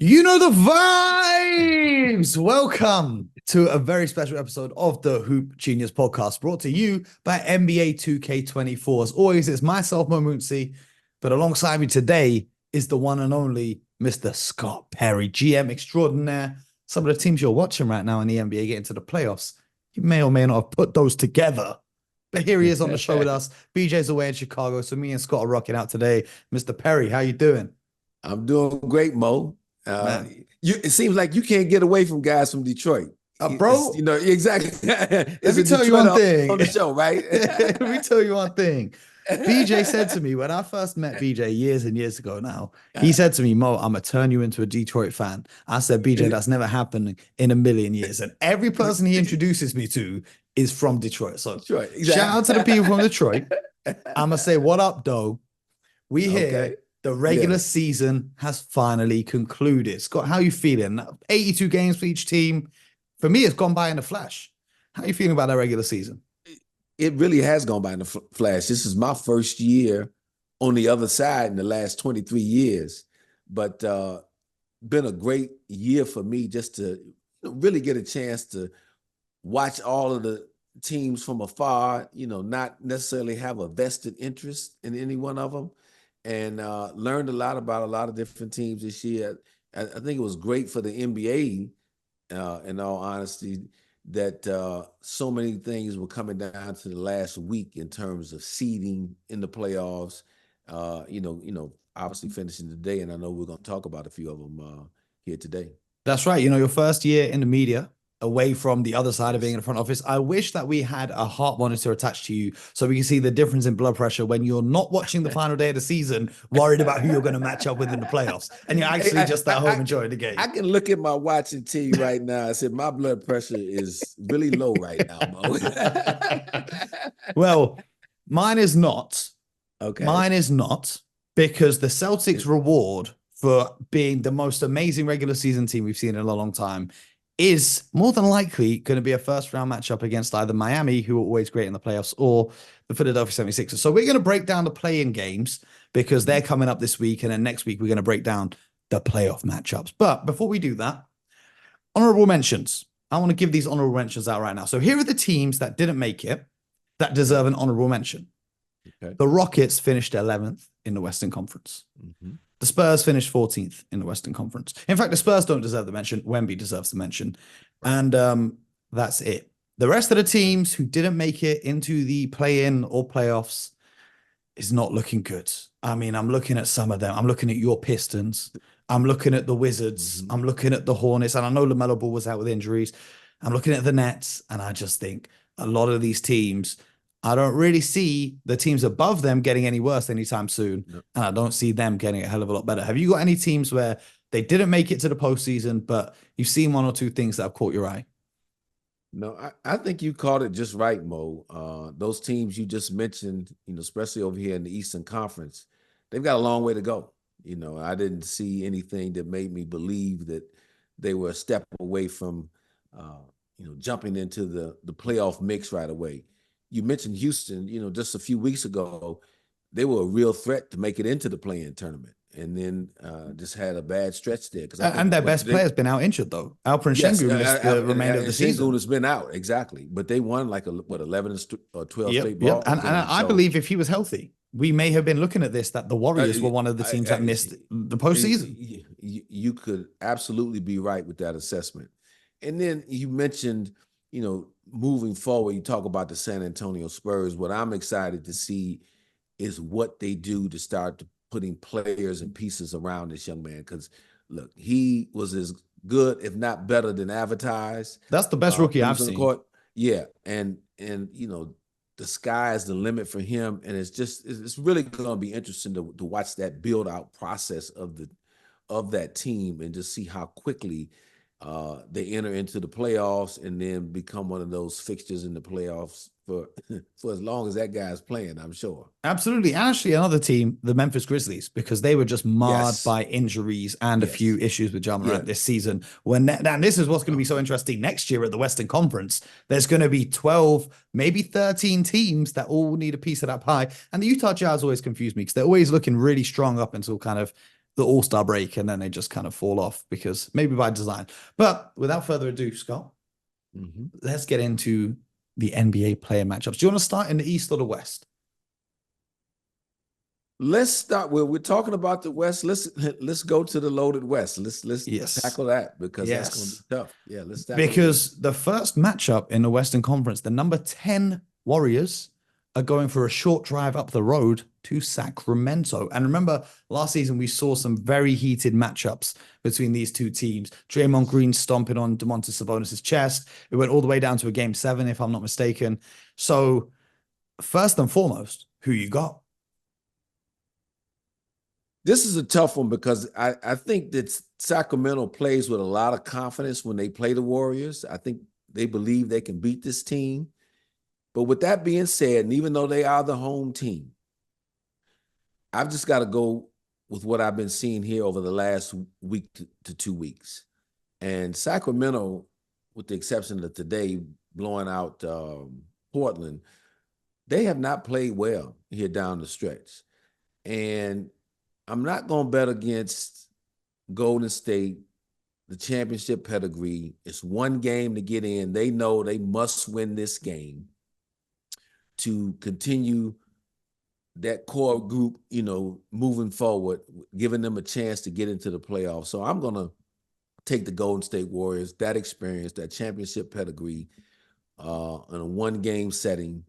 You know the vibes. Welcome to a very special episode of the Hoop Genius podcast brought to you by NBA 2K24. As always, it's myself, Mo Moonsie, but alongside me today is the one and only Mr. Scott Perry, GM extraordinaire. Some of the teams you're watching right now in the NBA get into the playoffs. You may or may not have put those together. But here he is on the show with us. BJ's away in Chicago, so me and Scott are rocking out today. Mr. Perry, how you doing? I'm doing great, Mo. It seems like you can't get away from guys from Detroit. Bro, exactly. Let me tell you one thing on the show, right? Let me tell you one thing. BJ said to me when I first met BJ years and years ago now, he said to me, Mo, I'm going to turn you into a Detroit fan. I said, BJ, that's never happened in a million years. And every person he introduces me to is from Detroit. So Detroit, exactly. Shout out to the people from Detroit. I'm going to say, what up, though? We here. The regular season has finally concluded. Scott, how are you feeling? 82 games for each team. For me, it's gone by in a flash. How are you feeling about that regular season? It really has gone by in a flash. This is my first year on the other side in the last 23 years. But been a great year for me just to really get a chance to watch all of the teams from afar, not necessarily have a vested interest in any one of them. And learned a lot about a lot of different teams this year. I think it was great for the NBA, in all honesty, that so many things were coming down to the last week in terms of seeding in the playoffs. Obviously finishing today, and I know we're going to talk about a few of them here today. That's right. Your first year in the media, away from the other side of being in the front office. I wish that we had a heart monitor attached to you so we can see the difference in blood pressure when you're not watching the final day of the season, worried about who you're going to match up with in the playoffs. And you're actually just at home enjoying the game. I can look at my watch and tell you right now, I said my blood pressure is really low right now, Mo. Well, mine is not. Okay. Mine is not, because the Celtics reward for being the most amazing regular season team we've seen in a long time is more than likely going to be a first-round matchup against either Miami, who are always great in the playoffs, or the Philadelphia 76ers. So we're going to break down the play-in games because they're coming up this week, and then next week we're going to break down the playoff matchups. But before we do that, honorable mentions. I want to give these honorable mentions out right now. So here are the teams that didn't make it that deserve an honorable mention. Okay. The Rockets finished 11th in the Western Conference. Mm-hmm. The Spurs finished 14th in the Western Conference. In fact, the Spurs don't deserve the mention. Wemby deserves the mention. And that's it. The rest of the teams who didn't make it into the play-in or playoffs is not looking good. I mean, I'm looking at some of them. I'm looking at your Pistons. I'm looking at the Wizards. Mm-hmm. I'm looking at the Hornets. And I know LaMelo Ball was out with injuries. I'm looking at the Nets. And I just think a lot of these teams, I don't really see the teams above them getting any worse anytime soon. No. And I don't see them getting a hell of a lot better. Have you got any teams where they didn't make it to the postseason, but you've seen one or two things that have caught your eye? No, I think you caught it just right, Mo. Those teams you just mentioned, especially over here in the Eastern Conference, they've got a long way to go. I didn't see anything that made me believe that they were a step away from, jumping into the playoff mix right away. You mentioned Houston, just a few weeks ago, they were a real threat to make it into the play-in tournament, and then just had a bad stretch there. And their best player's been out injured, though. Alperen Sengun missed the remainder of the season. Sengun has been out, exactly. But they won 11 or 12 straight ball. And I believe if he was healthy, we may have been looking at this, that the Warriors were one of the teams that missed the postseason. You could absolutely be right with that assessment. And then you mentioned, moving forward, you talk about the San Antonio Spurs. What I'm excited to see is what they do to start putting players and pieces around this young man. Because, look, he was as good, if not better, than advertised. That's the best rookie I've seen. Court. Yeah, and the sky is the limit for him, and it's really going to be interesting to watch that build out process of that team and just see how quickly they enter into the playoffs and then become one of those fixtures in the playoffs for as long as that guy's playing, I'm sure. Absolutely. And actually another team, the Memphis Grizzlies, because they were just marred by injuries and a few issues with Ja Morant this season. And this is what's going to be so interesting next year at the Western Conference. There's going to be 12, maybe 13 teams that all need a piece of that pie. And the Utah Jazz always confuse me because they're always looking really strong up until kind of the All-Star break, and then they just kind of fall off because maybe by design. But without further ado, Scott, let's get into the NBA player matchups. Do you want to start in the East or the West? Let's start where we're talking about the West. Let's go to the loaded West. Let's Yes. tackle that because that's going to Yes. be tough. Yeah, let's tackle it. Because the first matchup in the Western Conference, the number 10 Warriors are going for a short drive up the road to Sacramento. And remember, last season we saw some very heated matchups between these two teams. Draymond Green stomping on Domantas Sabonis' chest. It went all the way down to a game 7, if I'm not mistaken. So, first and foremost, who you got? This is a tough one because I think that Sacramento plays with a lot of confidence when they play the Warriors. I think they believe they can beat this team. But with that being said, and even though they are the home team, I've just got to go with what I've been seeing here over the last week to 2 weeks. And Sacramento, with the exception of today, blowing out Portland, they have not played well here down the stretch. And I'm not going to bet against Golden State, the championship pedigree. It's one game to get in. They know they must win this game to continue that core group, moving forward, giving them a chance to get into the playoffs. So I'm going to take the Golden State Warriors, that experience, that championship pedigree, in a one-game setting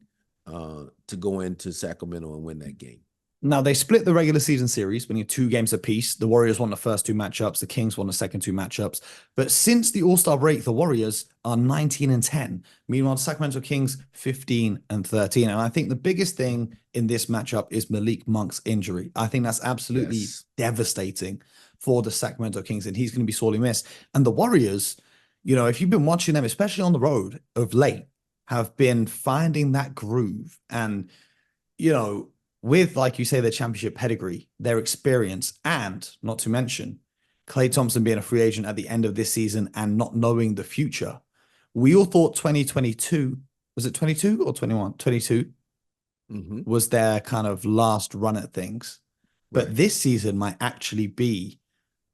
to go into Sacramento and win that game. Now, they split the regular season series, winning 2 games apiece. The Warriors won the first 2 matchups. The Kings won the second 2 matchups. But since the All-Star break, the Warriors are 19-10. Meanwhile, the Sacramento Kings 15-13. And I think the biggest thing in this matchup is Malik Monk's injury. I think that's absolutely devastating for the Sacramento Kings, and he's going to be sorely missed. And the Warriors, if you've been watching them, especially on the road of late, have been finding that groove. And, with, like you say, their championship pedigree, their experience, and not to mention Klay Thompson being a free agent at the end of this season and not knowing the future, we all thought 2022, was it 22 or 21? 22 was their kind of last run at things. But this season might actually be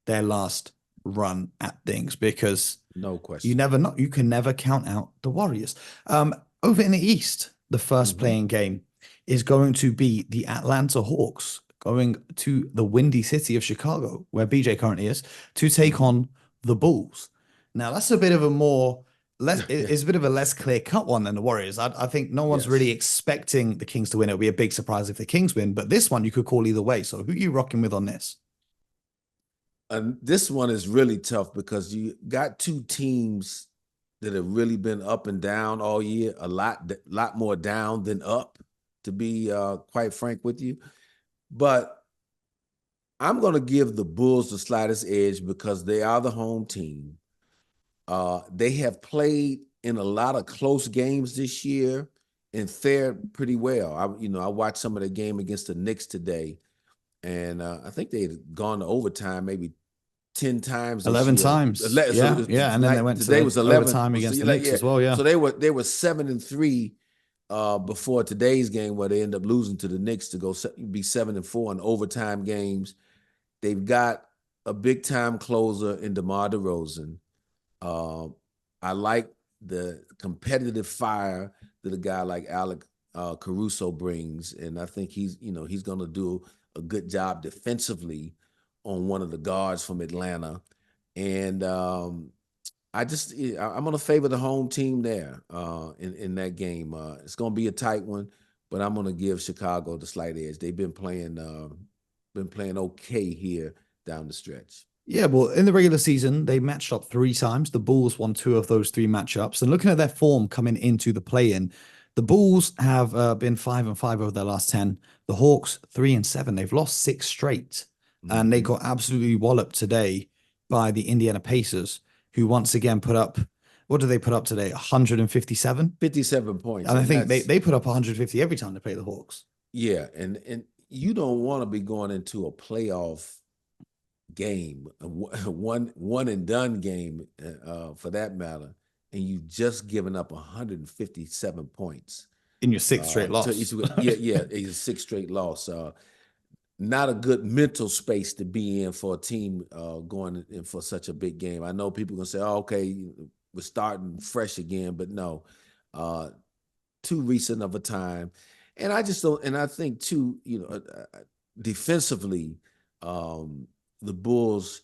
their last run at things because no question, you never know. You can never count out the Warriors. Over in the East, the first playing game is going to be the Atlanta Hawks going to the windy city of Chicago, where BJ currently is, to take on the Bulls. Now, that's a bit of a it's a bit of a less clear-cut one than the Warriors. I think no one's really expecting the Kings to win. It'll be a big surprise if the Kings win, but this one you could call either way. So who are you rocking with on this? And this one is really tough because you got 2 teams that have really been up and down all year, a lot more down than up, to be quite frank with you. But I'm going to give the Bulls the slightest edge because they are the home team. They have played in a lot of close games this year and fared pretty well. I watched some of the game against the Knicks today, and I think they had gone to overtime maybe 10 times. 11 times. Yeah. And then they went today to was 11 overtime against the Knicks as well. Yeah. So they were 7-3 before today's game, where they end up losing to the Knicks to go be 7-4 in overtime games. They've got a big time closer in DeMar DeRozan. I like the competitive fire that a guy like Alec Caruso brings, and I think he's going to do a good job defensively on one of the guards from Atlanta. And I'm going to favor the home team there in that game. It's going to be a tight one, but I'm going to give Chicago the slight edge. They've been playing okay here down the stretch. Yeah, well, in the regular season, they matched up 3 times. The Bulls won 2 of those 3 matchups. And looking at their form coming into the play-in, the Bulls have been 5-5 over their last 10. The Hawks 3-7. They've lost 6 straight, and they got absolutely walloped today by the Indiana Pacers, who once again put up, what did they put up today? 157? 57 points. And I think they put up 150 every time they play the Hawks. Yeah, and you don't want to be going into a playoff game, a one and done game for that matter, and you've just given up 157 points in your 6th straight loss. yeah, a 6th straight loss. not a good mental space to be in for a team going in for such a big game. I know people gonna say, "Oh, okay, we're starting fresh again," but no, too recent of a time, and I just don't. And I think too, defensively, the Bulls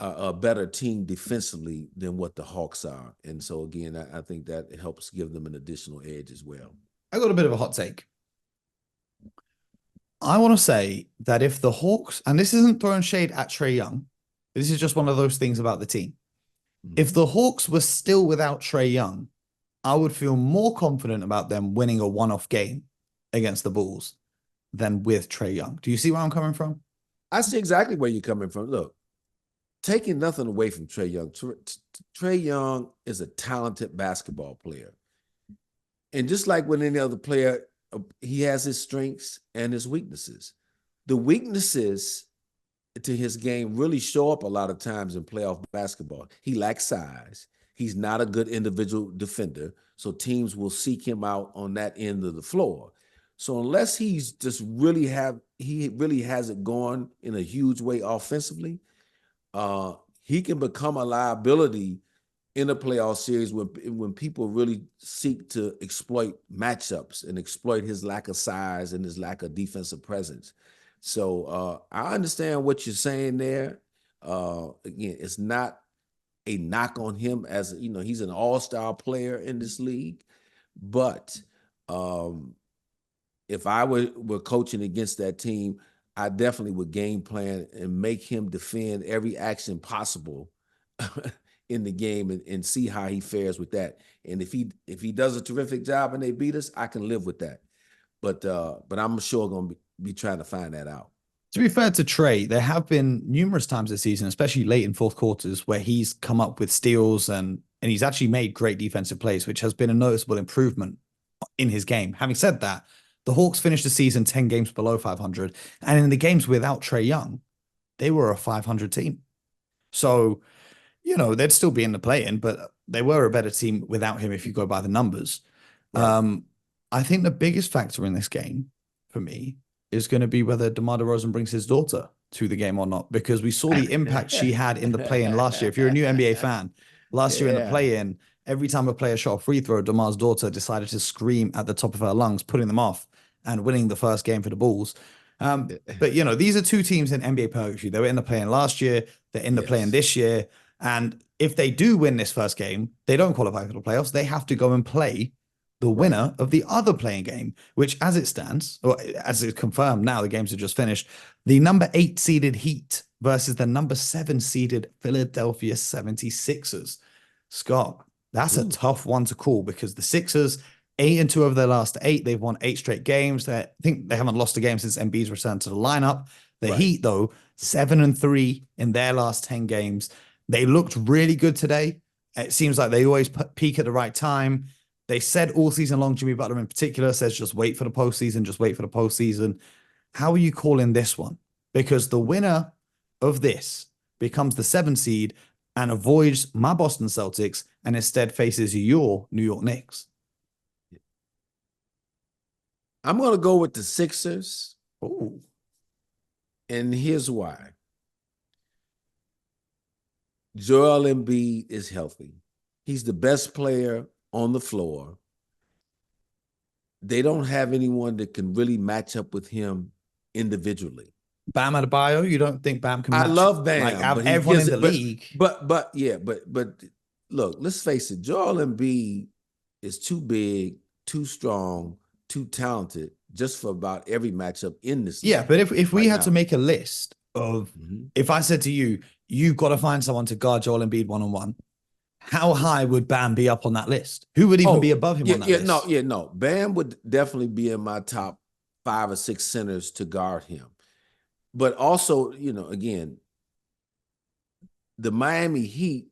are a better team defensively than what the Hawks are, and so again, I think that helps give them an additional edge as well. I got a bit of a hot take. I want to say that if the Hawks, and this isn't throwing shade at Trae Young, this is just one of those things about the team. If the Hawks were still without Trae Young, I would feel more confident about them winning a one-off game against the Bulls than with Trae Young. Do you see where I'm coming from? I see exactly where you're coming from. Look, taking nothing away from Trae Young. Trae Young is a talented basketball player. And just like with any other player, he has his strengths and his weaknesses. The weaknesses to his game really show up a lot of times in playoff basketball. He lacks size. He's not a good individual defender, so teams will seek him out on that end of the floor. So unless he's just he really has it going in a huge way offensively, he can become a liability in a playoff series when people really seek to exploit matchups and exploit his lack of size and his lack of defensive presence. So I understand what you're saying there. Again, it's not a knock on him as he's an all-star player in this league, but if I were coaching against that team, I definitely would game plan and make him defend every action possible in the game and see how he fares with that. And if he does a terrific job and they beat us, I can live with that. But I'm sure going to be trying to find that out. To be fair to Trae, there have been numerous times this season, especially late in fourth quarters, where he's come up with steals and he's actually made great defensive plays, which has been a noticeable improvement in his game. Having said that, the Hawks finished the season 10 games below 500. And in the games without Trae Young, they were a 500 team. So, they'd still be in the play-in, but they were a better team without him if you go by the numbers. Right. I think the biggest factor in this game for me is going to be whether DeMar DeRozan brings his daughter to the game or not, because we saw the impact she had in the play-in last year. If you're a new NBA fan, last year in the play-in, every time a player shot a free throw, DeMar's daughter decided to scream at the top of her lungs, putting them off and winning the first game for the Bulls. But, these are two teams in NBA purgatory. They were in the play-in last year. They're in the play-in this year. And if they do win this first game, they don't qualify for the playoffs. They have to go and play the winner of the other playing game, which as it stands, or as it's confirmed now, the games are just finished, the number 8 seeded Heat versus the number 7 seeded Philadelphia 76ers. Scott, that's a tough one to call because the Sixers, 8-2 over their last 8. They've won 8 straight games. I think they haven't lost a game since Embiid's returned to the lineup. The Heat, though, 7-3 in their last 10 games. They looked really good today. It seems like they always peak at the right time. They said all season long, Jimmy Butler in particular says, just wait for the postseason, just wait for the postseason. How are you calling this one? Because the winner of this becomes the 7 seed and avoids my Boston Celtics and instead faces your New York Knicks. I'm going to go with the Sixers. Oh, and here's why. Joel Embiid is healthy. He's the best player on the floor. They don't have anyone that can really match up with him individually. Bam Adebayo, you don't think Bam can match? I love Bam. Like everyone in the league. But look, let's face it. Joel Embiid is too big, too strong, too talented just for about every matchup in this league. Yeah, but if we had to make a list of, if I said to you, you've got to find someone to guard Joel Embiid one-on-one, how high would Bam be up on that list? Who would even be above him on that list? No. Bam would definitely be in my top 5 or 6 centers to guard him. But also, again, the Miami Heat,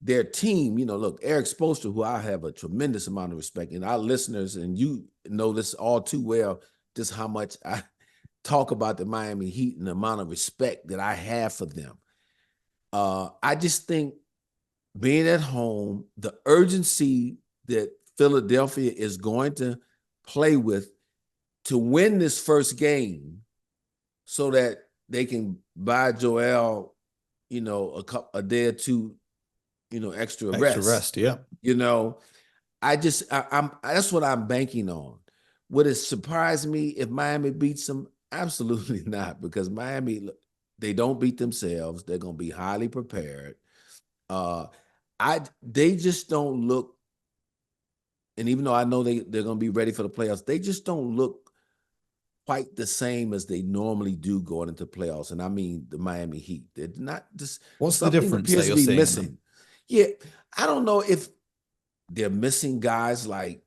their team, look, Eric Spoelstra, who I have a tremendous amount of respect, and our listeners, and you know this all too well, just how much I talk about the Miami Heat and the amount of respect that I have for them. I just think being at home, the urgency that Philadelphia is going to play with to win this first game so that they can buy Joel, a day or two, extra Extra rest. rest, yeah. You know, I'm that's what I'm banking on. Would it surprise me if Miami beats them? Absolutely not, because Miami, they don't beat themselves. They're gonna be highly prepared. Uh, they just don't look, and even though I know they're gonna be ready for the playoffs, they just don't look quite the same as they normally do going into playoffs. And I mean the Miami Heat. They're not just What's the something difference that appears to you're be seeing in them? missing. Yeah, I don't know if they're missing guys like,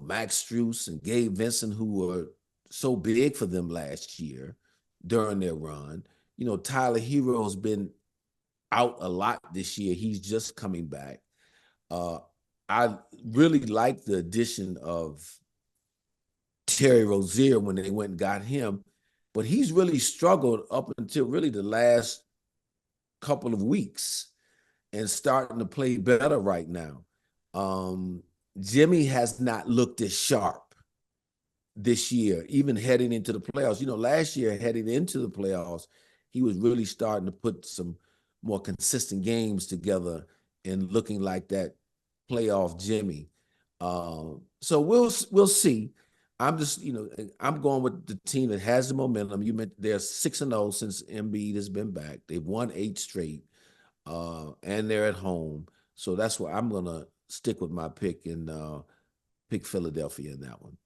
Max Strus and Gabe Vincent, who were so big for them last year during their run. Tyler Hero's been out a lot this year. He's just coming back. Uh, I really like the addition of Terry Rozier when they went and got him, but he's really struggled up until really the last couple of weeks and starting to play better right now. Jimmy has not looked as sharp this year, even heading into the playoffs. Last year, heading into the playoffs, he was really starting to put some more consistent games together and looking like that playoff Jimmy. So we'll see. I'm just, I'm going with the team that has the momentum. You meant they're 6-0 since Embiid has been back. They've won 8 straight, and they're at home. So that's why I'm gonna stick with my pick and pick Philadelphia in that one.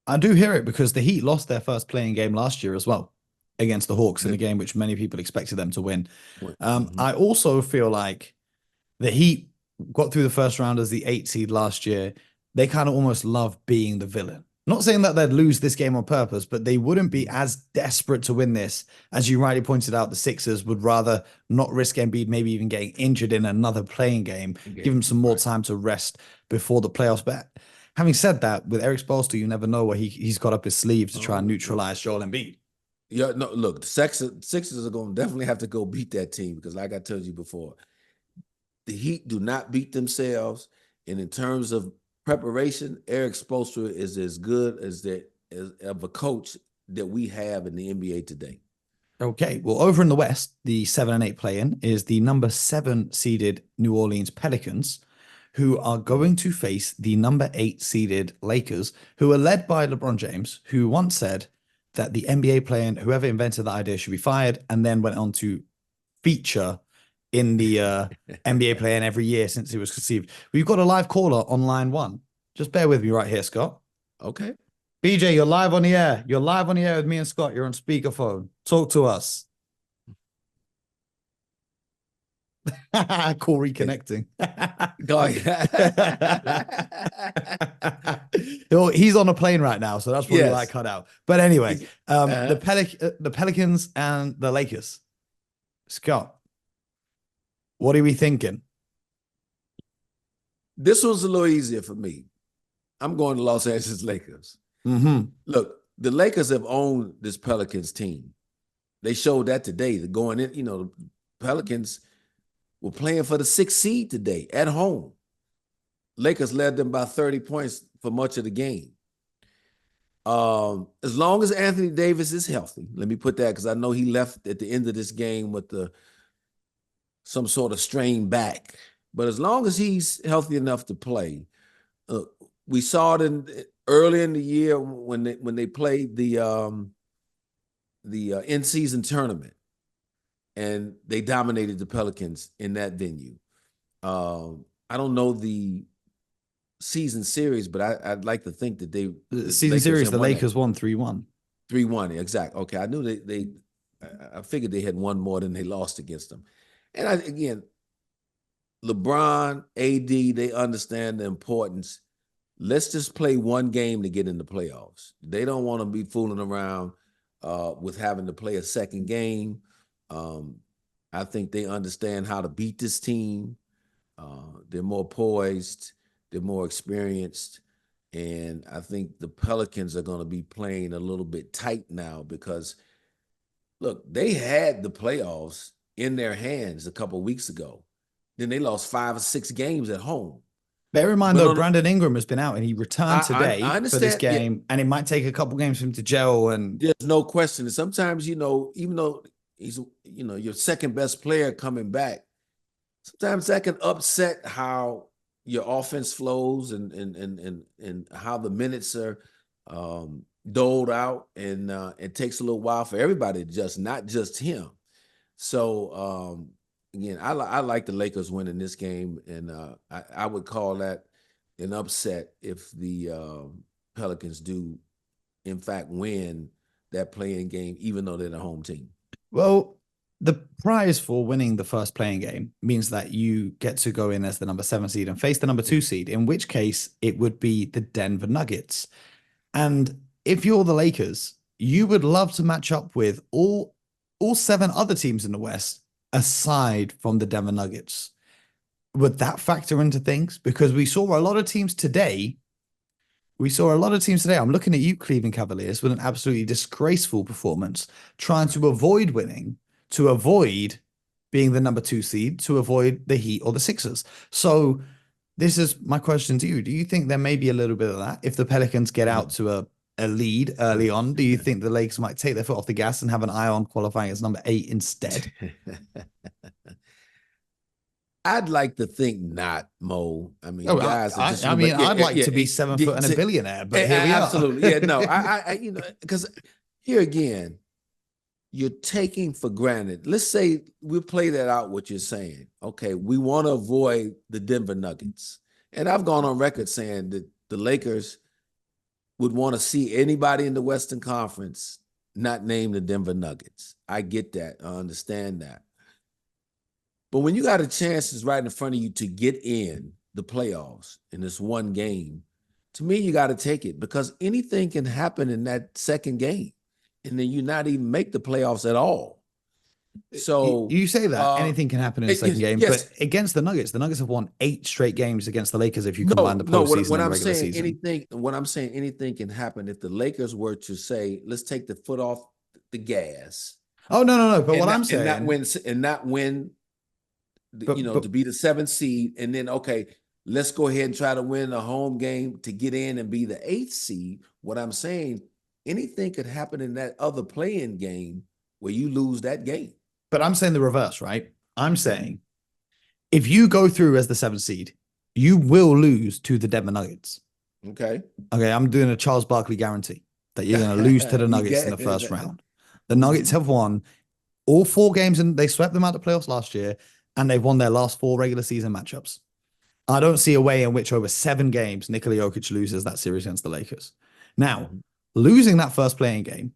I do hear it because the Heat lost their first playing game last year as well against the Hawks in a game which many people expected them to win. Mm-hmm. I also feel like the Heat got through the first round as the 8th seed last year. They kind of almost love being the villain. Not saying that they'd lose this game on purpose, but they wouldn't be as desperate to win this. As you rightly pointed out, the Sixers would rather not risk Embiid maybe even getting injured in another playing game, give him some more time to rest before the playoffs. But having said that, with Eric Spoelstra, you never know what he's got up his sleeve to try and neutralize Joel Embiid. Yeah, no, look, the Sixers are going to definitely have to go beat that team because, like I told you before, the Heat do not beat themselves. And in terms of preparation, Eric Spoelstra is as good as of a coach that we have in the NBA today. Okay, well, over in the West, the 7 and 8 play-in is the number 7 seeded New Orleans Pelicans, who are going to face the number 8 seeded Lakers, who are led by LeBron James, who once said that the NBA play-in, whoever invented that idea should be fired, and then went on to feature in the NBA play-in every year since it was conceived. We've got a live caller on line 1. Just bear with me right here, Scott. Okay. BJ, you're live on the air. You're live on the air with me and Scott. You're on speakerphone. Talk to us. Cool reconnecting. He's on a plane right now, so that's probably why I cut out. But anyway, the Pelicans and the Lakers. Scott, what are we thinking? This was a little easier for me. I'm going to Los Angeles Lakers. Mm-hmm. Look, the Lakers have owned this Pelicans team. They showed that today. They're going in, the Pelicans were playing for the 6th seed today at home. Lakers led them by 30 points for much of the game. As long as Anthony Davis is healthy, let me put that because I know he left at the end of this game with some sort of strained back. But as long as he's healthy enough to play, we saw it early in the year when they played the in-season tournament, and they dominated the Pelicans in that venue. I don't know the season series, but I'd like to think that the season series, the Lakers won 3-1. 3-1, exactly. Okay, I knew I figured they had won more than they lost against them. And again, LeBron, AD, they understand the importance. Let's just play one game to get in the playoffs. They don't want to be fooling around with having to play a second game. I think they understand how to beat this team. They're more poised. They're more experienced. And I think the Pelicans are going to be playing a little bit tight now because, look, they had the playoffs in their hands a couple of weeks ago. Then they lost 5 or 6 games at home. Bear in mind, But though, on, Brandon Ingram has been out and he returned I today for this understand. Yeah, game, and it might take a couple games for him to gel. And there's no question. And sometimes, even though he's, your second best player coming back, sometimes that can upset how your offense flows and how the minutes are doled out, and it takes a little while for everybody to adjust, not just him. So again, I like the Lakers winning this game, and I would call that an upset if the Pelicans do in fact win that playing game, even though they're the home team. well, the prize for winning the first playing game means that you get to go in as the number 7 seed and face the number 2 seed, in which case it would be the Denver Nuggets. And if you're the Lakers, you would love to match up with all 7 other teams in the West aside from the Denver Nuggets. Would that factor into things? Because we saw a lot of teams today. I'm looking at you, Cleveland Cavaliers, with an absolutely disgraceful performance, trying to avoid winning, to avoid being the number 2 seed, to avoid the Heat or the Sixers. So this is my question to you. Do you think there may be a little bit of that? If the Pelicans get out to a lead early on, do you think the Lakers might take their foot off the gas and have an eye on qualifying as number 8 instead? I'd like to think not, Mo. I mean, Oh, guys are just. I'd like to be 7 foot and a billionaire, but here we are. Absolutely, yeah. No, because here again, you're taking for granted. Let's say we play that out. What you're saying, okay? We want to avoid the Denver Nuggets, and I've gone on record saying that the Lakers would want to see anybody in the Western Conference not name the Denver Nuggets. I get that. I understand that. But when you got a chance that's right in front of you to get in the playoffs in this one game, to me, you got to take it, because anything can happen in that second game, and then you not even make the playoffs at all. So you say that anything can happen in the second game, yes. But against the Nuggets have won 8 straight games against the Lakers if you combine the postseason and regular season. When I'm saying anything can happen, if the Lakers were to say, let's take the foot off the gas. Oh, no. But what I'm saying, and not win. To be the 7th seed, and then, okay, let's go ahead and try to win a home game to get in and be the 8th seed. What I'm saying, anything could happen in that other play-in game where you lose that game. But I'm saying the reverse, right? I'm saying if you go through as the 7th seed, you will lose to the Denver Nuggets. Okay, I'm doing a Charles Barkley guarantee that you're going to lose to the Nuggets in the first round. The Nuggets have won all 4 games, and they swept them out of the playoffs last year, and they've won their last 4 regular season matchups. I don't see a way in which over 7 games, Nikola Jokic loses that series against the Lakers. Now, losing that first playing game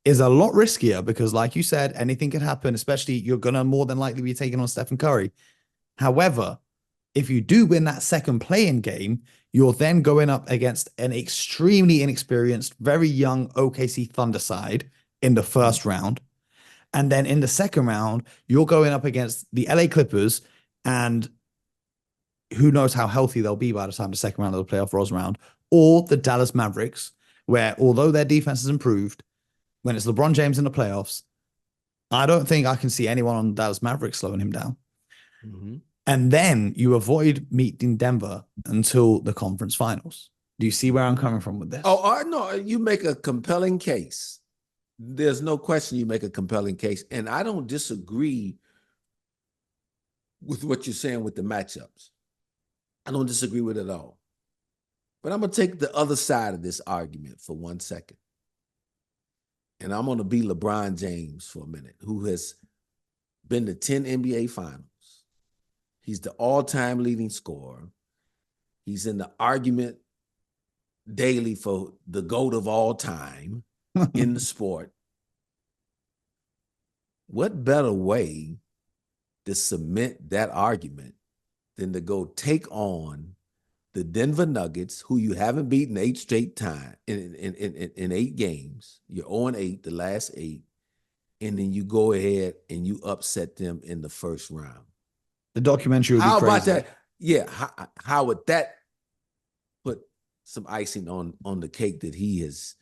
is a lot riskier because, like you said, anything could happen, especially you're going to more than likely be taking on Stephen Curry. However, if you do win that second playing game, you're then going up against an extremely inexperienced, very young OKC Thunder side in the first round. And then in the second round, you're going up against the LA Clippers, and who knows how healthy they'll be by the time the second round of the playoff rolls around, or the Dallas Mavericks, where although their defense has improved, when it's LeBron James in the playoffs, I don't think I can see anyone on the Dallas Mavericks slowing him down. Mm-hmm. And then you avoid meeting Denver until the conference finals. Do you see where I'm coming from with this? Oh, no, you make a compelling case. There's no question you make a compelling case. And I don't disagree with what you're saying with the matchups. I don't disagree with it at all. But I'm going to take the other side of this argument for 1 second. And I'm going to be LeBron James for a minute, who has been to 10 NBA finals. He's the all-time leading scorer. He's in the argument daily for the GOAT of all time in the sport. What better way to cement that argument than to go take on the Denver Nuggets, who you haven't beaten 8 straight times in 8 games. You're 0-8 the last 8, and then you go ahead and you upset them in the first round. The documentary would be crazy. How about that? Yeah, how would that put some icing on the cake that he has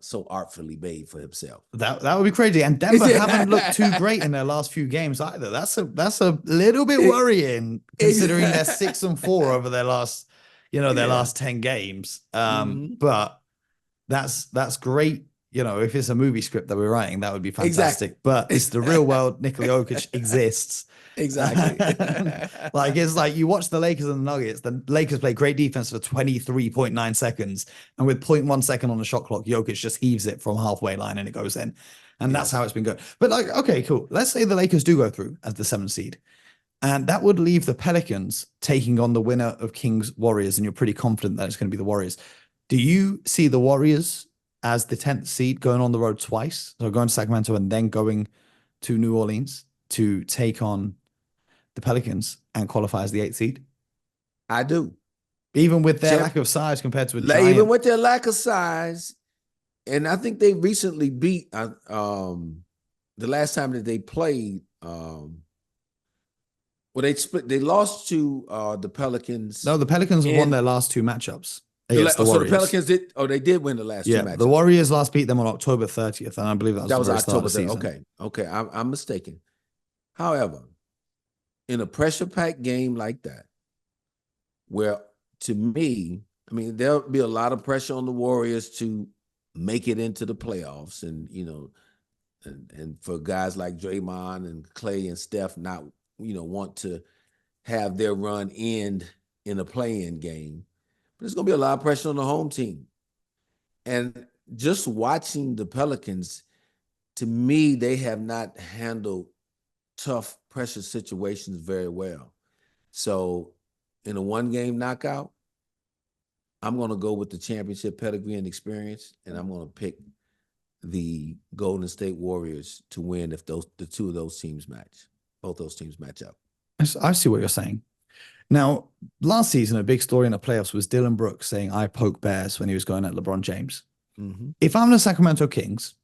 so artfully made for himself. That would be crazy. And Denver haven't looked too great in their last few games either. That's a little bit worrying considering they're 6-4 over their last, their last 10 games. But that's great. If it's a movie script that we're writing, that would be fantastic. Exactly. But it's the real world. Nikola Jokic exists. Exactly. It's like you watch the Lakers and the Nuggets. The Lakers play great defense for 23.9 seconds. And with 0.1 second on the shot clock, Jokic just heaves it from halfway line and it goes in. And that's how it's been going. But okay, cool. Let's say the Lakers do go through as the 7th seed. And that would leave the Pelicans taking on the winner of Kings Warriors. And you're pretty confident that it's going to be the Warriors. Do you see the Warriors as the 10th seed going on the road twice? So going to Sacramento and then going to New Orleans to take on the Pelicans and qualify as the 8th seed? I do. Even with their lack of size compared to a giant. Even with their lack of size. And I think they recently beat the last time that they played. They lost to the Pelicans. No, the Pelicans have won their last 2 matchups. So the Pelicans did. Oh, they did win the last 2 matchups. The Warriors last beat them on October 30th, and I believe that was October 30th. Okay, I'm mistaken. However, in a pressure-packed game like that, where to me, there'll be a lot of pressure on the Warriors to make it into the playoffs, and and for guys like Draymond and Clay and Steph not want to have their run end in a play-in game. But there's going to be a lot of pressure on the home team. And just watching the Pelicans, to me, they have not handled tough pressure situations very well. So in a 1-game knockout, I'm going to go with the championship pedigree and experience, and I'm going to pick the Golden State Warriors to win if the 2 of those teams match. Both those teams match up. I see what you're saying. Now, last season, a big story in the playoffs was Dylan Brooks saying, "I poke bears," when he was going at LeBron James. If I'm the Sacramento Kings,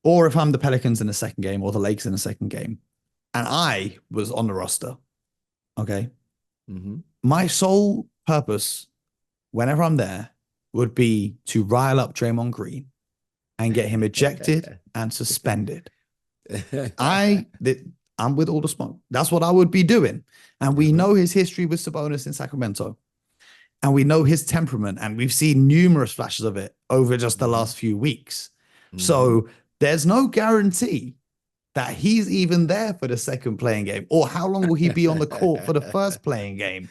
or if I'm the Pelicans in the second game, or the Lakers in the second game, and I was on the roster, okay, my sole purpose, whenever I'm there, would be to rile up Draymond Green and get him ejected and suspended. I'm with all the smoke. That's what I would be doing. And we know his history with Sabonis in Sacramento. And we know his temperament. And we've seen numerous flashes of it over just the last few weeks. So there's no guarantee that he's even there for the second playing game. Or how long will he be on the court for the first playing game?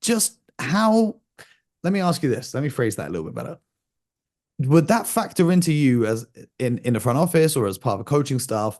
Let me ask you this. Let me phrase that a little bit better. Would that factor into you as in the front office or as part of a coaching staff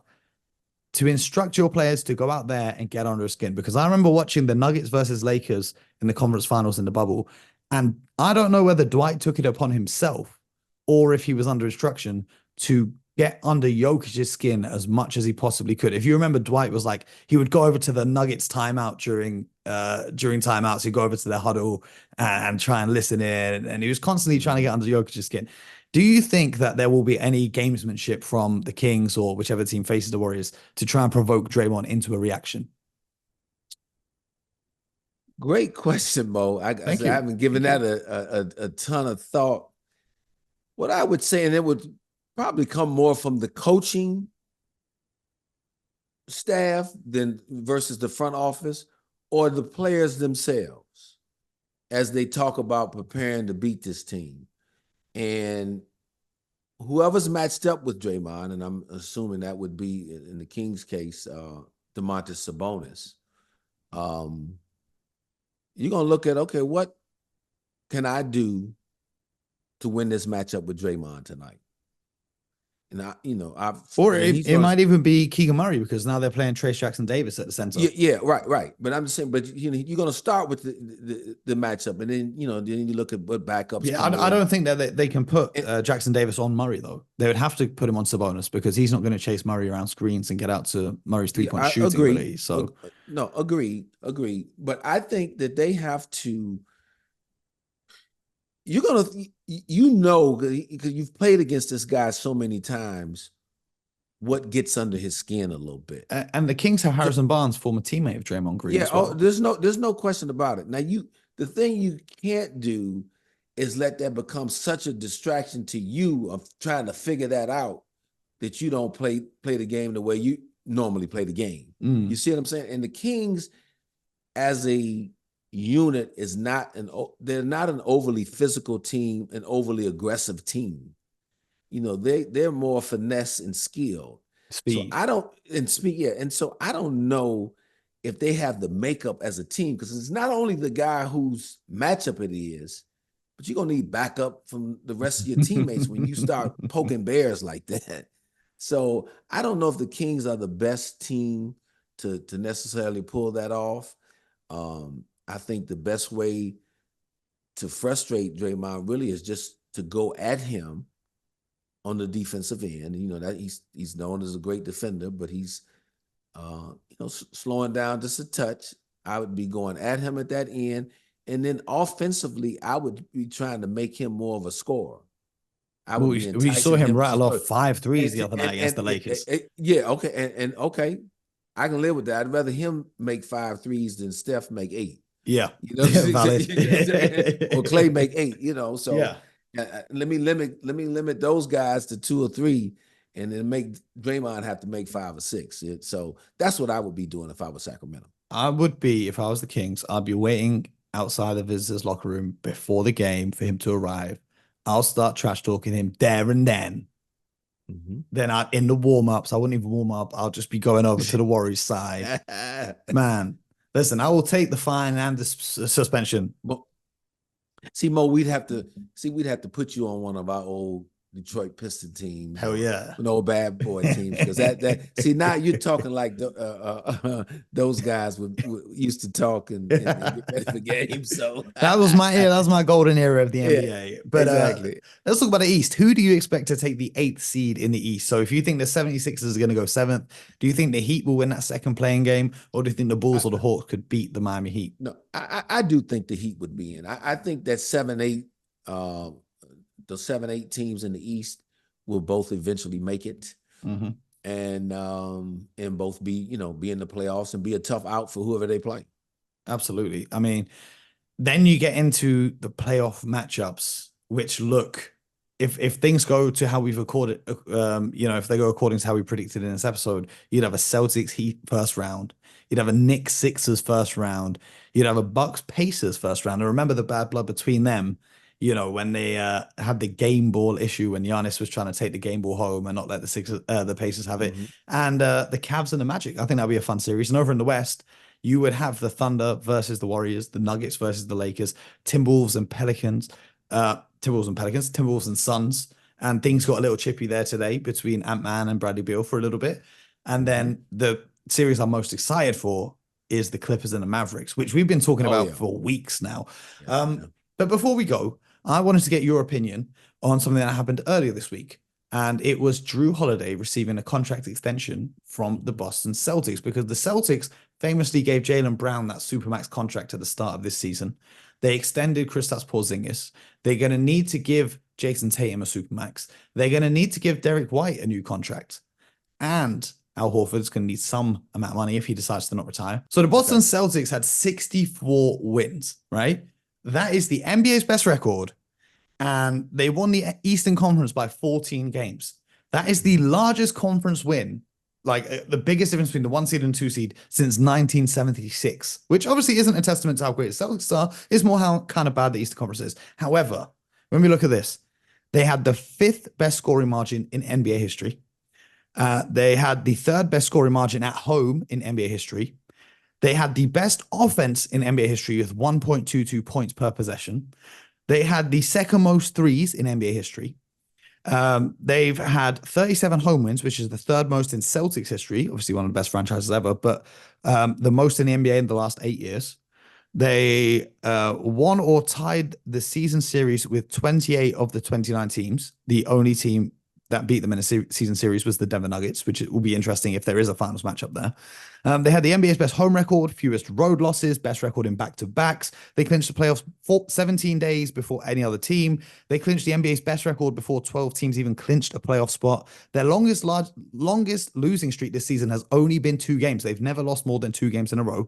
to instruct your players to go out there and get under skin? Because I remember watching the Nuggets versus Lakers in the conference finals in the bubble. And I don't know whether Dwight took it upon himself or if he was under instruction to get under Jokic's skin as much as he possibly could. If you remember, Dwight was like, he would go over to the Nuggets timeout during timeouts. He'd go over to their huddle and try and listen in. And he was constantly trying to get under Jokic's skin. Do you think that there will be any gamesmanship from the Kings or whichever team faces the Warriors to try and provoke Draymond into a reaction? Great question, Mo. I haven't given that a ton of thought. What I would say, and it would probably come more from the coaching staff than versus the front office or the players themselves as they talk about preparing to beat this team. And whoever's matched up with Draymond, and I'm assuming that would be, in the Kings' case, Domantas Sabonis, you're going to look at, okay, what can I do to win this matchup with Draymond tonight? And it might even be Keegan Murray because now they're playing Trace Jackson Davis at the center. Yeah, right. But I'm just saying, you're going to start with the matchup, and then then you look at what backups. Yeah, I don't think that they can put Jackson Davis on Murray though. They would have to put him on Sabonis because he's not going to chase Murray around screens and get out to Murray's 3-point shooting ability. So no, agreed. But I think that they have to. You're going to, because you've played against this guy so many times, what gets under his skin a little bit. And the Kings have Harrison Barnes, former teammate of Draymond Green. Yeah, as well. there's no question about it. Now, the thing you can't do is let that become such a distraction to you of trying to figure that out that you don't play the game the way you normally play the game. You see what I'm saying? And the Kings, as a unit, they're not an overly physical team, an overly aggressive team. They're more finesse and skill. So Speed. I don't and speed, yeah. And so I don't know if they have the makeup as a team, because it's not only the guy whose matchup it is, but you're gonna need backup from the rest of your teammates when you start poking bears like that. So I don't know if the Kings are the best team to necessarily pull that off. I think the best way to frustrate Draymond really is just to go at him on the defensive end. That he's known as a great defender, but he's slowing down just a touch. I would be going at him at that end, and then offensively, I would be trying to make him more of a scorer. I would be We saw enticing him him to rattle score. off 5 threes the And, other night against the Lakers. yeah, okay, and okay, I can live with that. I'd rather him make 5 threes than Steph make 8. Yeah, Valid. valid. Or Clay make 8. So Yeah. let me limit those guys to 2 or 3, and then make Draymond have to make 5 or 6. So that's what I would be doing if I was Sacramento. I would be, if I was the Kings, I'd be waiting outside the visitors' locker room before the game for him to arrive. I'll start trash talking him there and then. Then in the warm-ups, I wouldn't even warm up. I'll just be going over to the Warriors side. Man, listen, I will take the fine and the suspension. See, Mo, we'd have to put you on one of our old Detroit Piston teams. Hell yeah. An old bad boy teams. Because see, now you're talking like those guys used to talk and get ready for games. So that was my golden era of the NBA. Yeah, but exactly. Let's talk about the East. Who do you expect to take the 8th seed in the East? So if you think the 76ers are going to go 7th, do you think the Heat will win that second playing game? Or do you think the Bulls or the Hawks could beat the Miami Heat? No, I do think the Heat would be in. I think that 7-8, the 7-8 teams in the East will both eventually make it, and both be in the playoffs and be a tough out for whoever they play. Absolutely. I mean, then you get into the playoff matchups, which look, if things go to how we've recorded, if they go according to how we predicted in this episode, you'd have a Celtics Heat first round, you'd have a Knicks Sixers first round, you'd have a Bucks Pacers first round. And remember the bad blood between them. When they had the game ball issue when Giannis was trying to take the game ball home and not let the Pacers have it. And the Cavs and the Magic. I think that'll be a fun series. And over in the West, you would have the Thunder versus the Warriors, the Nuggets versus the Lakers, Timberwolves and Pelicans, Timberwolves and Suns. And things got a little chippy there today between Ant-Man and Bradley Beal for a little bit. And then the series I'm most excited for is the Clippers and the Mavericks, which we've been talking about for weeks now. But before we go, I wanted to get your opinion on something that happened earlier this week. And it was Jrue Holiday receiving a contract extension from the Boston Celtics, because the Celtics famously gave Jaylen Brown that Supermax contract at the start of this season. They extended Kristaps Porzingis. They're going to need to give Jason Tatum a Supermax. They're going to need to give Derek White a new contract. And Al Horford's going to need some amount of money if he decides to not retire. So the Boston Celtics had 64 wins, right? That is the NBA's best record, and they won the Eastern Conference by 14 games. That is the largest conference win, like the biggest difference between the 1 seed and 2 seed since 1976, which obviously isn't a testament to how great the Celtics are. It's more how kind of bad the Eastern Conference is. However, when we look at this, they had the 5th best scoring margin in NBA history. They had the 3rd best scoring margin at home in NBA history. They had the best offense in NBA history with 1.22 points per possession. They had the 2nd most threes in NBA history. They've had 37 home wins, which is the 3rd most in Celtics history, obviously one of the best franchises ever, but the most in the NBA in the last 8 years. They won or tied the season series with 28 of the 29 teams. The only team that beat them in a season series was the Denver Nuggets, which will be interesting if there is a finals matchup there. They had the NBA's best home record, fewest road losses, best record in back-to-backs. They clinched the playoffs 17 days before any other team. They clinched the NBA's best record before 12 teams even clinched a playoff spot. Their longest losing streak this season has only been 2 games. They've never lost more than 2 games in a row.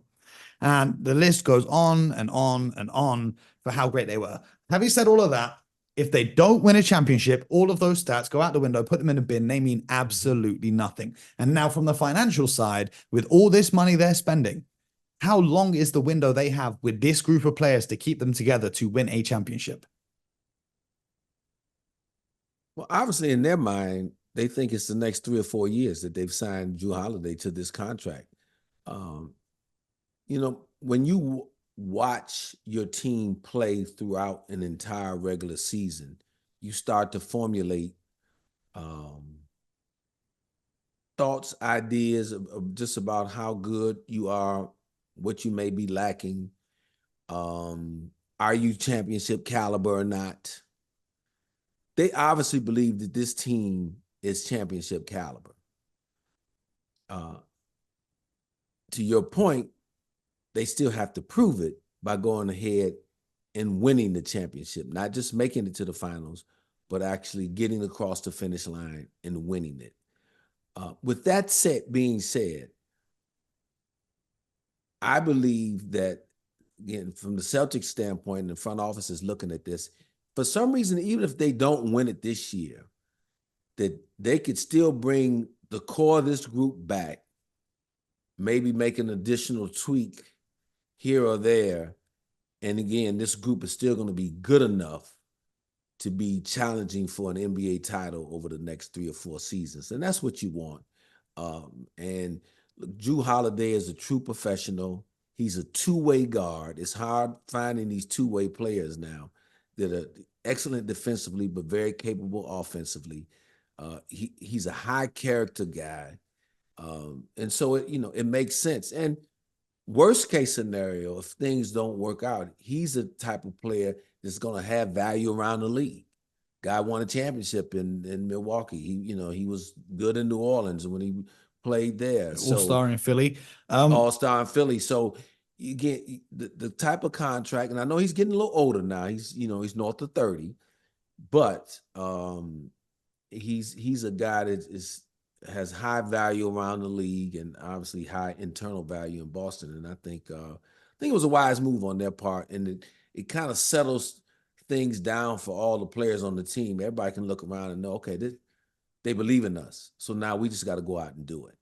And the list goes on and on and on for how great they were. having said all of that, if they don't win a championship, all of those stats go out the window, put them in a bin. They mean absolutely nothing. And now, from the financial side, with all this money they're spending, how long is the window they have with this group of players to keep them together to win a championship? Well, obviously, in their mind, they think it's the next 3 or 4 years that they've signed Jrue Holiday to this contract. Um, when you watch your team play throughout an entire regular season, you start to formulate um, thoughts, ideas of just about how good you are, what you may be lacking. Are you championship caliber or not? They obviously believe that this team is championship caliber. To your point, they still have to prove it by going ahead and winning the championship, not just making it to the finals, but actually getting across the finish line and winning it. With that being said, I believe that, again, from the Celtics standpoint, the front office is looking at this. For some reason, even if they don't win it this year, that they could still bring the core of this group back, maybe make an additional tweak here or there. And again, this group is still going to be good enough to be challenging for an NBA title over the next 3 or 4 seasons. And that's what you want. And look, Jrue Holiday is a true professional. He's a two-way guard. It's hard finding these two-way players now that are excellent defensively, but very capable offensively. He's a high character guy. And so it makes sense. And worst case scenario, if things don't work out, he's a type of player that's going to have value around the league. Guy won a championship in Milwaukee. He was good in New Orleans when he played there. All-star in Philly. All-star in Philly. So you get the type of contract, and I know he's getting a little older now. He's north of 30, but he's a guy that has high value around the league and obviously high internal value in Boston. And I think it was a wise move on their part, and it kind of settles things down for all the players on the team. Everybody can look around and know, okay, they believe in us. So now we just got to go out and do it.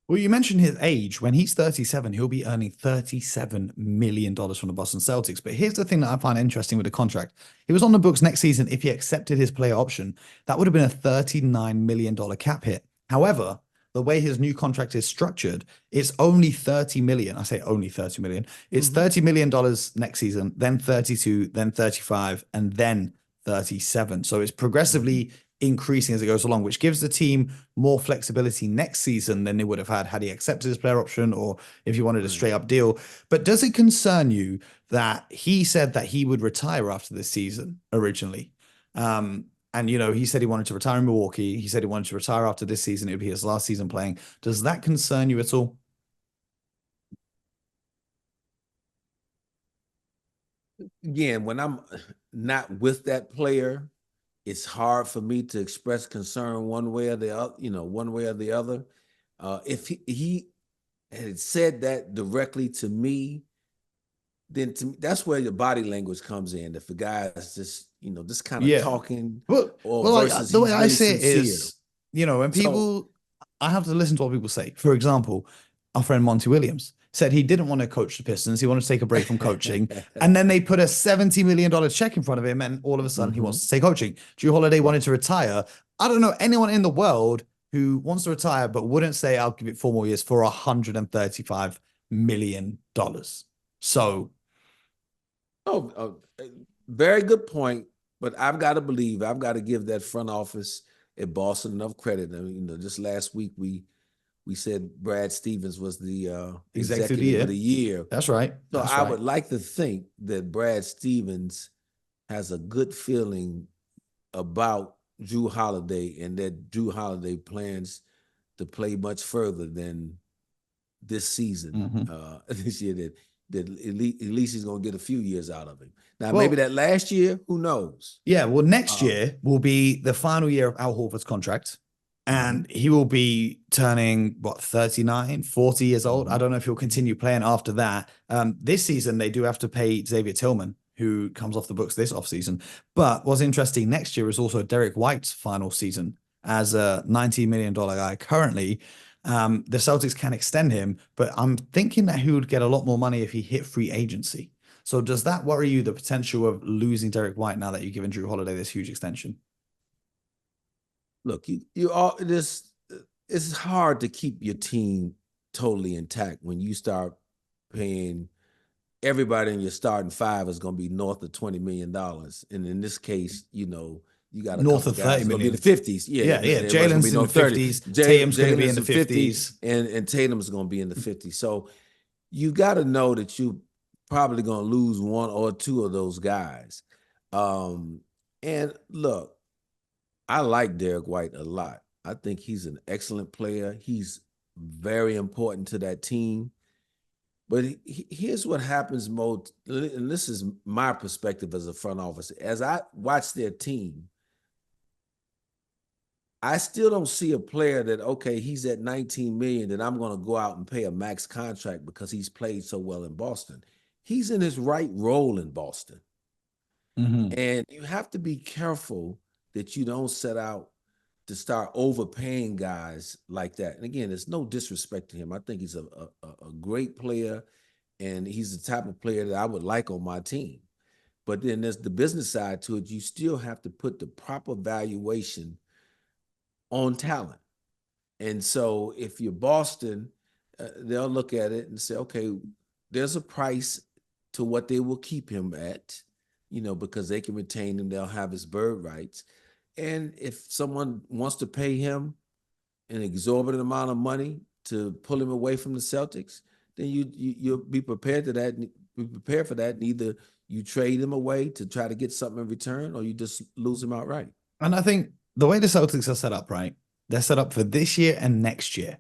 Well, you mentioned his age. When he's 37, he'll be earning $37 million from the Boston Celtics. But here's the thing that I find interesting with the contract. He was on the books next season. If he accepted his player option, that would have been a $39 million cap hit. However, the way his new contract is structured, it's only $30 million. I say only $30 million. It's $30 million next season, then 32, then 35, and then 37. So it's progressively increasing as it goes along, which gives the team more flexibility next season than they would have had he accepted his player option or if he wanted a straight up deal. But does it concern you that he said that he would retire after this season originally? And, he said he wanted to retire in Milwaukee. He said he wanted to retire after this season. It would be his last season playing. Does that concern you at all? Again, when I'm not with that player, it's hard for me to express concern one way or the other. If he had said that directly to me, then that's where your body language comes in. If the guy is just kind of talking, versus the way really I see it sincere. is, when people, I have to listen to what people say. For example, our friend Monty Williams said he didn't want to coach the Pistons. He wanted to take a break from coaching. And then they put a $70 million check in front of him. And all of a sudden he wants to stay coaching. Jrue Holiday wanted to retire. I don't know anyone in the world who wants to retire, but wouldn't say, I'll give it 4 more years for $135 million. So. Very good point. But I've got to give that front office at Boston enough credit. I mean, just last week we said Brad Stevens was the executive of the year. That's right. So I would like to think that Brad Stevens has a good feeling about Jrue Holiday and that Jrue Holiday plans to play much further than this season, this year, that at least he's going to get a few years out of him. Now, maybe that last year, who knows? Yeah, well, next year will be the final year of Al Horford's contract. And he will be turning, 39, 40 years old. I don't know if he'll continue playing after that. This season, they do have to pay Xavier Tillman. who comes off the books this offseason. But what's interesting next year is also Derek White's final season as a $90 million guy currently. The Celtics can extend him, but I'm thinking that he would get a lot more money if he hit free agency. So does that worry you, the potential of losing Derek White now that you've given Jrue Holiday this huge extension? Look, you all this. It's hard to keep your team totally intact when you start paying everybody in your starting five is going to be north of $20 million. And in this case, you got a North couple of guys 30 going to be in million. the 50s. Yeah. Jalen's in the 50s. Tatum's going to be in the 50s. And Tatum's going to be in the 50s. So you got to know that you probably going to lose one or two of those guys. And look, I like Derek White a lot. I think he's an excellent player. He's very important to that team. But here's what happens, Mo, and this is my perspective as a front office. As I watch their team, I still don't see a player that, okay, he's at 19 million, that I'm going to go out and pay a max contract because he's played so well in Boston. He's in his right role in Boston. And you have to be careful that you don't set out to start overpaying guys like that. And again, there's no disrespect to him. I think he's a great player, and he's the type of player that I would like on my team. But then there's the business side to it. You still have to put the proper valuation on talent. And so if you're Boston, they'll look at it and say, okay, there's a price to what they will keep him at, because they can retain him. They'll have his bird rights. And if someone wants to pay him an exorbitant amount of money to pull him away from the Celtics, then you'll be prepared for that. And either you trade him away to try to get something in return, or you just lose him outright. And I think the way the Celtics are set up, right? They're set up for this year and next year.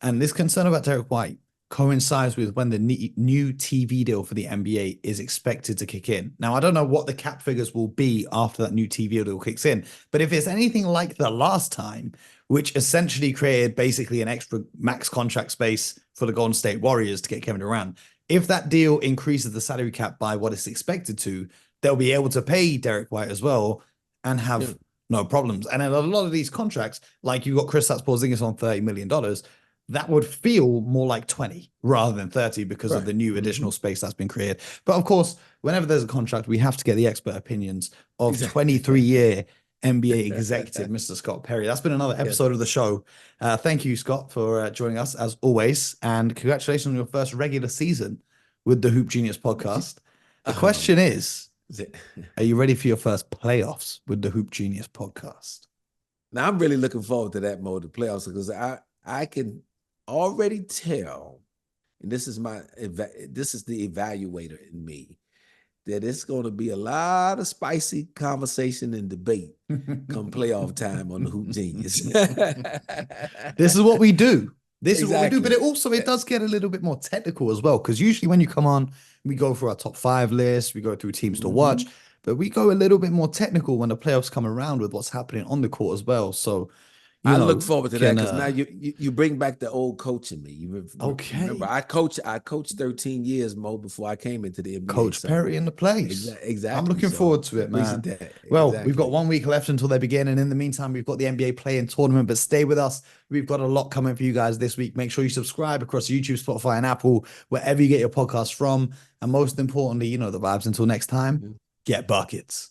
And this concern about Derek White coincides with when the new TV deal for the NBA is expected to kick in. Now, I don't know what the cap figures will be after that new TV deal kicks in, but if it's anything like the last time, which essentially created basically an extra max contract space for the Golden State Warriors to get Kevin Durant, if that deal increases the salary cap by what it's expected to, they'll be able to pay Derek White as well and have no problems. And in a lot of these contracts, like you got Kristaps Porzingis on $30 million, that would feel more like 20 rather than 30 because of the new additional space that's been created. But of course, whenever there's a contract, we have to get the expert opinions of 23-year NBA executive, Mr. Scott Perry. That's been another episode of the show. Thank you, Scott, for joining us as always. And congratulations on your first regular season with the Hoop Genius podcast. The question is, are you ready for your first playoffs with the Hoop Genius podcast? Now, I'm really looking forward to that mode of playoffs, because I can already tell, and this is the evaluator in me, that it's going to be a lot of spicy conversation and debate come playoff time on the Hoop Genius. This is what we do. This is what we do. But it does get a little bit more technical as well, because usually when you come on, we go through our top 5 list, we go through teams to watch, but we go a little bit more technical when the playoffs come around with what's happening on the court as well. So I look forward to that, because now you bring back the old coach in me. Remember, I coached 13 years, Mo, before I came into the NBA. Coach Perry in the place. Exactly. I'm looking forward to it, man. Well, we've got 1 week left until they begin. And in the meantime, we've got the NBA play-in tournament, but stay with us. We've got a lot coming for you guys this week. Make sure you subscribe across YouTube, Spotify, and Apple, wherever you get your podcasts from. And most importantly, the vibes. Until next time, get buckets.